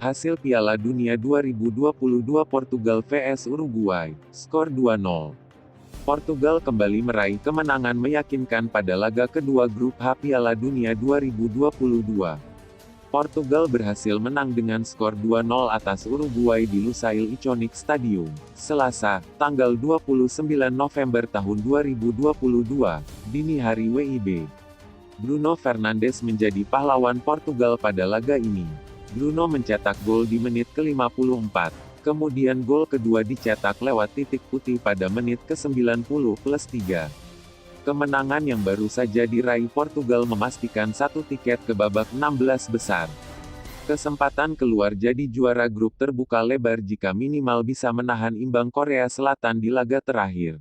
Hasil Piala Dunia 2022 Portugal vs Uruguay, skor 2-0. Portugal kembali meraih kemenangan meyakinkan pada laga kedua grup H Piala Dunia 2022. Portugal berhasil menang dengan skor 2-0 atas Uruguay di Lusail Iconic Stadium, Selasa, tanggal 29 November tahun 2022, dini hari WIB. Bruno Fernandes menjadi pahlawan Portugal pada laga ini. Bruno mencetak gol di menit ke-54. Kemudian gol kedua dicetak lewat titik putih pada menit ke-90+3. Kemenangan yang baru saja diraih Portugal memastikan satu tiket ke babak 16 besar. Kesempatan keluar jadi juara grup terbuka lebar jika minimal bisa menahan imbang Korea Selatan di laga terakhir.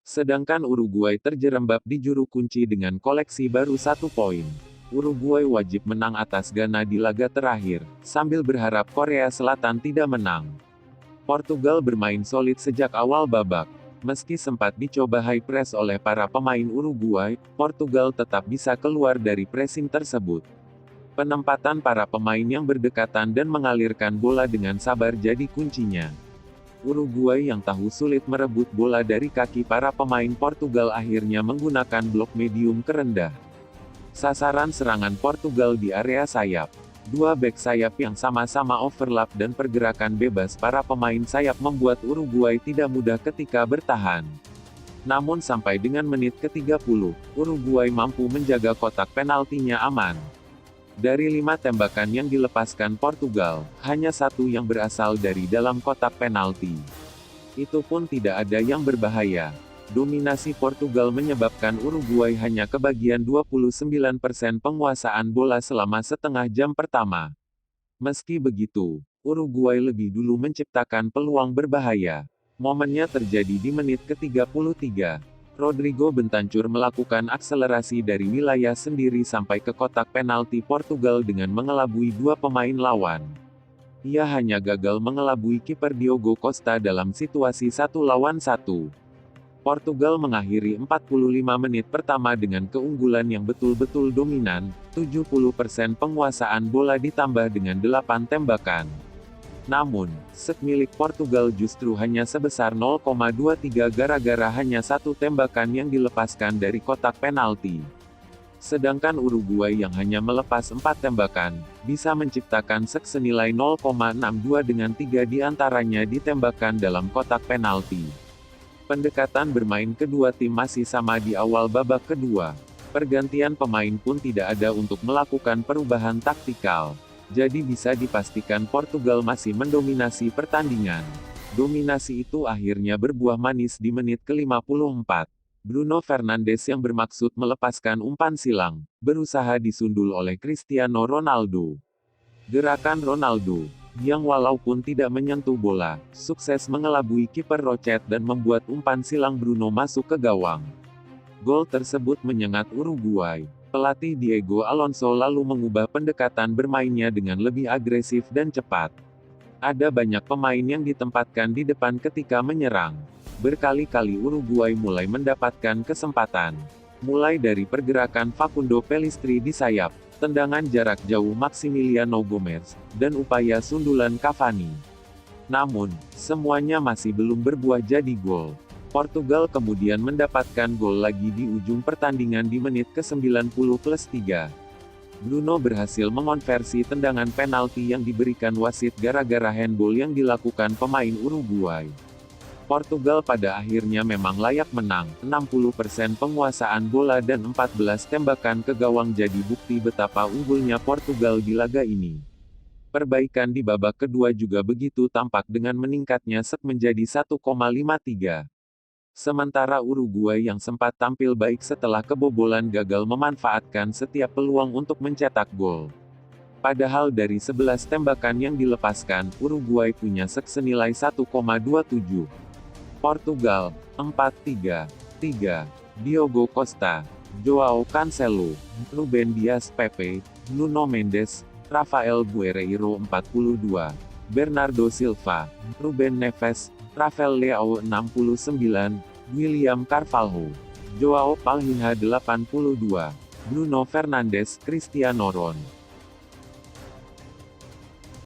Sedangkan Uruguay terjerembab di juru kunci dengan koleksi baru 1 poin. Uruguay wajib menang atas Ghana di laga terakhir, sambil berharap Korea Selatan tidak menang. Portugal bermain solid sejak awal babak. Meski sempat dicoba high press oleh para pemain Uruguay, Portugal tetap bisa keluar dari pressing tersebut. Penempatan para pemain yang berdekatan dan mengalirkan bola dengan sabar jadi kuncinya. Uruguay yang tahu sulit merebut bola dari kaki para pemain Portugal akhirnya menggunakan blok medium ke rendah. Sasaran serangan Portugal di area sayap. Dua bek sayap yang sama-sama overlap dan pergerakan bebas para pemain sayap membuat Uruguay tidak mudah ketika bertahan. Namun sampai dengan menit ke-30, Uruguay mampu menjaga kotak penaltinya aman. Dari 5 tembakan yang dilepaskan Portugal, hanya 1 yang berasal dari dalam kotak penalti. Itu pun tidak ada yang berbahaya. Dominasi Portugal menyebabkan Uruguay hanya kebagian 29% penguasaan bola selama setengah jam pertama. Meski begitu, Uruguay lebih dulu menciptakan peluang berbahaya. Momennya terjadi di menit ke-33. Rodrigo Bentancur melakukan akselerasi dari wilayah sendiri sampai ke kotak penalti Portugal dengan mengelabui 2 pemain lawan. Ia hanya gagal mengelabui kiper Diogo Costa dalam situasi 1 lawan 1. Portugal mengakhiri 45 menit pertama dengan keunggulan yang betul-betul dominan, 70% penguasaan bola ditambah dengan 8 tembakan. Namun, set milik Portugal justru hanya sebesar 0,23 gara-gara hanya 1 tembakan yang dilepaskan dari kotak penalti. Sedangkan Uruguay yang hanya melepas 4 tembakan, bisa menciptakan set senilai 0,62 dengan 3 diantaranya ditembakkan dalam kotak penalti. Pendekatan bermain kedua tim masih sama di awal babak kedua. Pergantian pemain pun tidak ada untuk melakukan perubahan taktikal. Jadi bisa dipastikan Portugal masih mendominasi pertandingan. Dominasi itu akhirnya berbuah manis di menit ke-54. Bruno Fernandes yang bermaksud melepaskan umpan silang, berusaha disundul oleh Cristiano Ronaldo. Gerakan Ronaldo, yang walaupun tidak menyentuh bola, sukses mengelabui kiper Rochet dan membuat umpan silang Bruno masuk ke gawang. Gol tersebut menyengat Uruguay. Pelatih Diego Alonso lalu mengubah pendekatan bermainnya dengan lebih agresif dan cepat. Ada banyak pemain yang ditempatkan di depan ketika menyerang. Berkali-kali Uruguay mulai mendapatkan kesempatan. Mulai dari pergerakan Facundo Pellistri di sayap, tendangan jarak jauh Maximiliano Gomez, dan upaya sundulan Cavani. Namun, semuanya masih belum berbuah jadi gol. Portugal kemudian mendapatkan gol lagi di ujung pertandingan di menit ke-90+3. Bruno berhasil mengonversi tendangan penalti yang diberikan wasit gara-gara handball yang dilakukan pemain Uruguay. Portugal pada akhirnya memang layak menang, 60% penguasaan bola dan 14 tembakan ke gawang jadi bukti betapa unggulnya Portugal di laga ini. Perbaikan di babak kedua juga begitu tampak dengan meningkatnya set menjadi 1,53. Sementara Uruguay yang sempat tampil baik setelah kebobolan gagal memanfaatkan setiap peluang untuk mencetak gol. Padahal dari 11 tembakan yang dilepaskan, Uruguay punya set senilai 1,27. Portugal, 4-3. Diogo Costa, Joao Cancelo, Ruben Dias Pepe, Nuno Mendes, Rafael Guerreiro 42, Bernardo Silva, Ruben Neves, Rafael Leao 69, William Carvalho, Joao Palhinha 82, Bruno Fernandes, Cristiano Ronaldo.